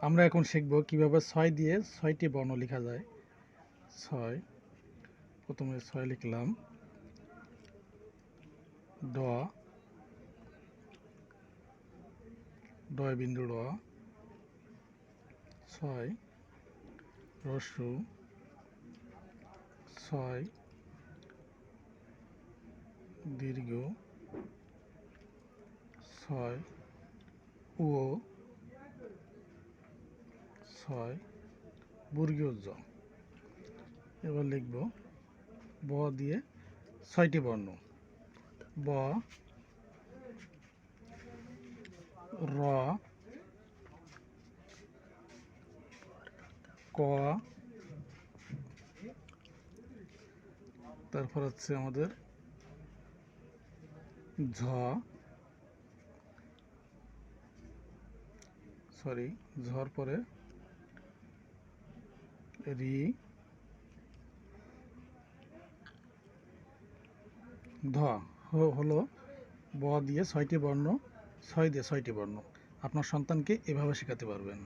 আমরা এখন শিখব কিভাবে 6 দিয়ে 6টি বর্ণ লেখা যায়। 6, প্রথমে 6 লিখলাম, ড, ডয় বিন্দু ড, 6, রস্যু, 6, দীর্ঘ, 6, ও, 6, বর্গীয় জ। এবার লিখব ব দিয়ে 6টি বর্ণ, ব, র, ক, তারপর হচ্ছে আমাদের ঝ, ঝর পরে রি, ধ হলো ব দিয়ে 6টি বর্ণ, 6 দিয়ে 6টি বর্ণ। আপনার সন্তানকে এভাবে শেখাতে পারবেন।